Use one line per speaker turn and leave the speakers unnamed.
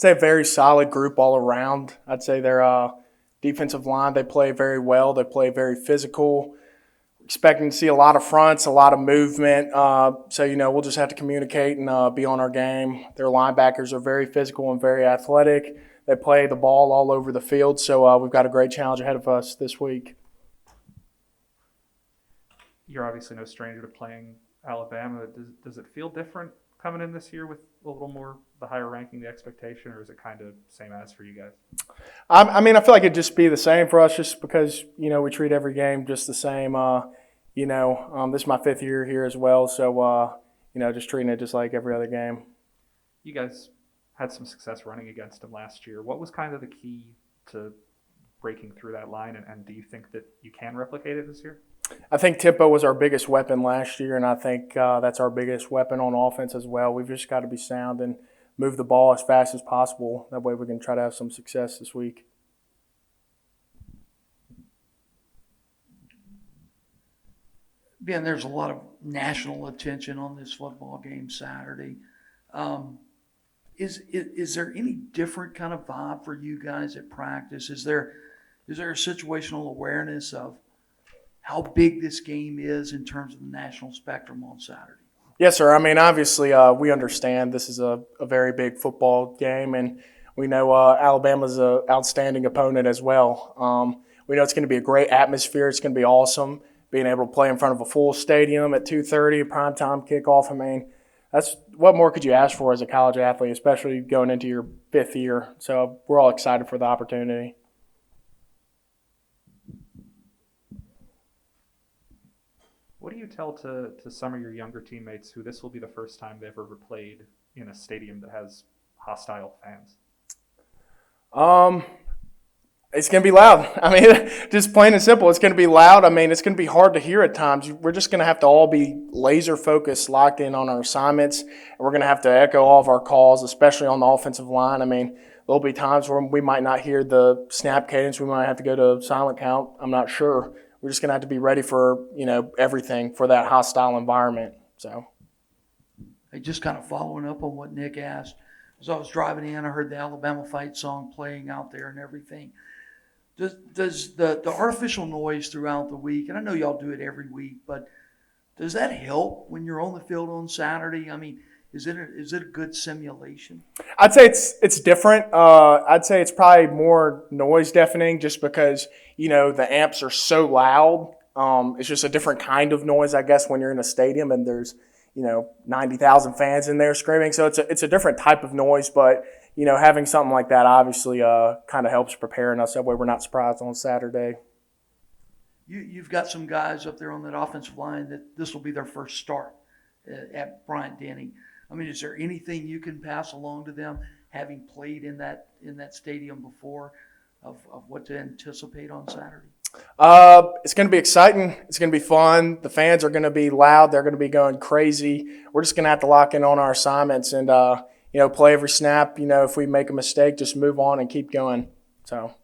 I'd say a very solid group all around. I'd say their defensive line, they play very well. They play very physical. Expecting to see a lot of fronts, a lot of movement. We'll just have to communicate and be on our game. Their linebackers are very physical and very athletic. They play the ball all over the field, so we've got a great challenge ahead of us this week.
You're obviously no stranger to playing Alabama. Does it feel different coming in this year with a little more the higher ranking, the expectation, or is it kind of same as for you guys?
I feel like it'd just be the same for us just because, we treat every game just the same. This is my 5th year here as well, so, just treating it just like every other game.
You guys had some success running against them last year. What was kind of the key to breaking through that line, and do you think that you can replicate it this year?
I think tempo was our biggest weapon last year, and I think that's our biggest weapon on offense as well. We've just got to be sound and move the ball as fast as possible. That way we can try to have some success this week.
Ben, there's a lot of national attention on this football game Saturday. Is there any different kind of vibe for you guys at practice? Is there a situational awareness of how big this game is in terms of the national spectrum on Saturday?
Yes, sir. Obviously, we understand this is a very big football game, and we know Alabama's an outstanding opponent as well. We know it's going to be a great atmosphere. It's going to be awesome being able to play in front of a full stadium at 2:30, primetime kickoff. That's what more could you ask for as a college athlete, especially going into your 5th year. So we're all excited for the opportunity.
What do you tell to some of your younger teammates who this will be the first time they've ever played in a stadium that has hostile fans?
It's going to be loud. Just plain and simple, it's going to be loud. It's going to be hard to hear at times. We're just going to have to all be laser focused, locked in on our assignments, and we're going to have to echo all of our calls, especially on the offensive line. There'll be times where we might not hear the snap cadence. We might have to go to silent count. I'm not sure. We're just going to have to be ready for, everything for that hostile environment. So,
Hey, just kind of following up on what Nick asked. As I was driving in, I heard the Alabama Fight song playing out there and everything. Does the artificial noise throughout the week, and I know y'all do it every week, but does that help when you're on the field on Saturday? Is it a good simulation?
I'd say it's different. I'd say it's probably more noise deafening just because, the amps are so loud. It's just a different kind of noise, I guess, when you're in a stadium and there's, 90,000 fans in there screaming. So it's a different type of noise, but, having something like that obviously kind of helps preparing us. That way we're not surprised on Saturday.
You've got some guys up there on that offensive line that this will be their first start at Bryant-Denny. Is there anything you can pass along to them, having played in that stadium before, of what to anticipate on Saturday?
It's going to be exciting. It's going to be fun. The fans are going to be loud. They're going to be going crazy. We're just going to have to lock in on our assignments and, play every snap. If we make a mistake, just move on and keep going. So.